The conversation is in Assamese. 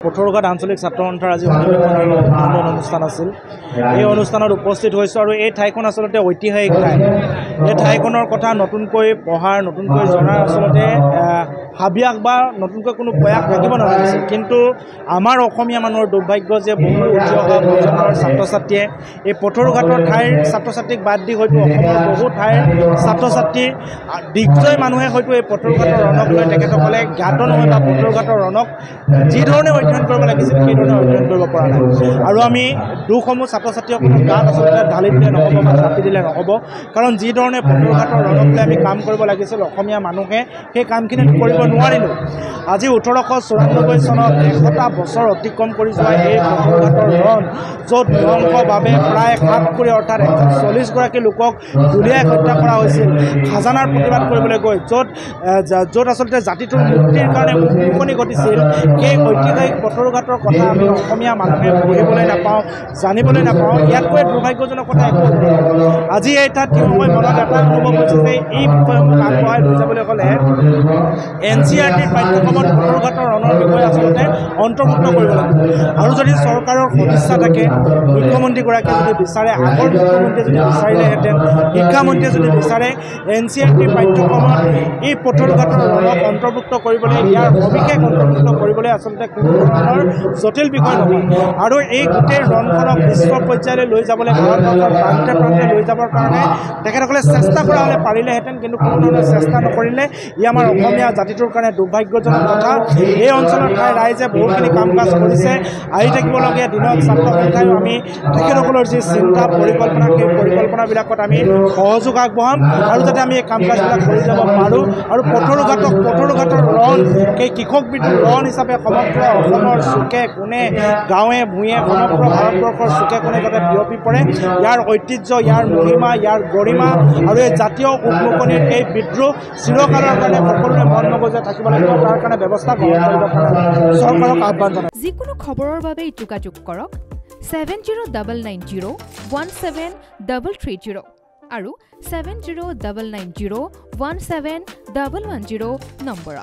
পথৰুঘাট আঞ্চলিক ছাত্ৰ সন্থাৰ আজি অভিনন্দন অনুষ্ঠান আছিল। এই অনুষ্ঠানত উপস্থিত হৈছোঁ আৰু এই ঠাইখন আচলতে ঐতিহাসিক ঠাই। এই ঠাইখনৰ কথা নতুনকৈ পঢ়াৰ নতুনকৈ জনাৰ আচলতে হাবিয়াস বা নতুনকৈ কোনো প্ৰয়াস থাকিব নালাগিছিল। কিন্তু আমাৰ অসমীয়া মানুহৰ দুৰ্ভাগ্য যে বহু উঠি অহা প্ৰজন্মৰ ছাত্ৰ ছাত্ৰীয়ে এই পথৰুঘাটৰ ঠাইৰ ছাত্ৰ ছাত্ৰীক বাদ দি হয়তো অসমৰ বহু ঠাইৰ ছাত্ৰ ছাত্ৰী দিগ্জয় মানুহে হয়তো এই পথৰুঘাটৰ ৰণক লৈ তেখেতসকলে জ্ঞাত নহয় বা পথৰুঘাটৰ ৰণক যি ধৰণে অধ্যয়ন কৰিব লাগিছিল সেই ধৰণে অধ্যয়ন কৰিব পৰা নাই। আৰু আমি দুখসমূহ ছাত্ৰ ছাত্ৰীসকলক গাত আচলতে ঢালি দিলে নহ'ব বা চাপি দিলে নহ'ব। কাৰণ যি ধৰণে পথৰুঘাটৰ ৰণক লৈ আমি কাম কৰিব লাগিছিল অসমীয়া মানুহে সেই কামখিনি কৰিব নোৱাৰিলোঁ। আজি 1894 চনত 100টা বছৰ অতিক্ৰম কৰি যোৱা এই পথৰুঘাটৰ ৰণ য'ত নিৰংশভাৱে প্ৰায় 7 কোটি অৰ্থাৎ 140গৰাকী লোকক গুলীয়াই হত্যা কৰা হৈছিল খাজানাৰ প্ৰতিবাদ কৰিবলৈ গৈ, য'ত আচলতে জাতিটোৰ মুক্তিৰ কাৰণে উৎপনি ঘটিছিল, সেই ঐতিহাসিক পথৰুঘাটৰ কথা আমি অসমীয়া মানুহে পঢ়িবলৈ নাপাওঁ, জানিবলৈ নাপাওঁ। ইয়াতকৈ দুৰ্ভাগ্যজনক কথা একো নহয়। আজি এই তাত মই মনত এটা অনুভৱ হৈছে যে এই বিষয়সমূহ আগবঢ়াই লৈ যাবলৈ হ'লে NCERTৰ পাঠ্যক্ৰমত পথৰুঘাটৰ ৰণৰ বিষয়ে আচলতে অন্তৰ্ভুক্ত কৰিব লাগিব। আৰু যদি চৰকাৰৰ সদিচ্ছা থাকে, মুখ্যমন্ত্ৰীগৰাকীয়ে যদি বিচাৰে, আগৰ মুখ্যমন্ত্ৰীয়ে যদি বিচাৰিলেহেঁতেন, শিক্ষামন্ত্ৰীয়ে যদি বিচাৰে, NCERTৰ পাঠ্যক্ৰমত এই পথৰুঘাটৰ ৰণক অন্তৰ্ভুক্ত কৰিবলৈ, ইয়াৰ সবিশেষ অন্তৰ্ভুক্ত কৰিবলৈ আচলতে কোনো ধৰণৰ জটিল বিষয় নহয়। আৰু এই গোটেই ৰণখনক বিশ্ব পৰ্যায়লৈ লৈ যাবলৈ, ভাৰতবৰ্ষৰ প্ৰান্তে প্ৰান্তে লৈ যাবৰ কাৰণে তেখেতসকলে চেষ্টা কৰা হ'লে পাৰিলেহেঁতেন, কিন্তু কোনো ধৰণৰ চেষ্টা নকৰিলে। ই আমাৰ অসমীয়া জাতিটোৰ কাৰণে দুৰ্ভাগ্যজনক কথা। এই অঞ্চলৰ ঠাই ৰাইজে বহুখিনি কাম কাজ কৰিছে। আহি থাকিবলগীয়া দিনত ছাত্ৰ সন্থায়ো আমি তেখেতসকলৰ যি চিন্তা পৰিকল্পনা, সেই পৰিকল্পনাবিলাকত আমি সহযোগ আগবঢ়াম আৰু যাতে আমি এই কাম কাজবিলাক কৰি যাব পাৰোঁ। আৰু পথৰুঘাটৰ ৰণ, সেই কৃষক বিদ্ৰোহ ৰণ হিচাপে সমগ্ৰ অসমৰ চুকে কোণে, গাঁৱে ভূঞে, সমগ্ৰ ভাৰতবৰ্ষৰ চুকে কোণে যাতে বিয়পি পৰে। ইয়াৰ ঐতিহ্য, ইয়াৰ মহিমা, ইয়াৰ গৰিমা আৰু এই জাতীয় উদ্মোকনিৰ এই বিদ্ৰোহ চিৰকালৰ কাৰণে সকলোৰে মন মগজুৰে থাকিব লাগিব। তাৰ কাৰণে ব্যৱস্থা গ্ৰহণ কৰিবৰ কাৰণে চৰকাৰক আহ্বান জনায়। যিকোনো খবৰৰ বাবে যোগাযোগ কৰক 7099017330 আৰু 7099017110 নম্বৰত।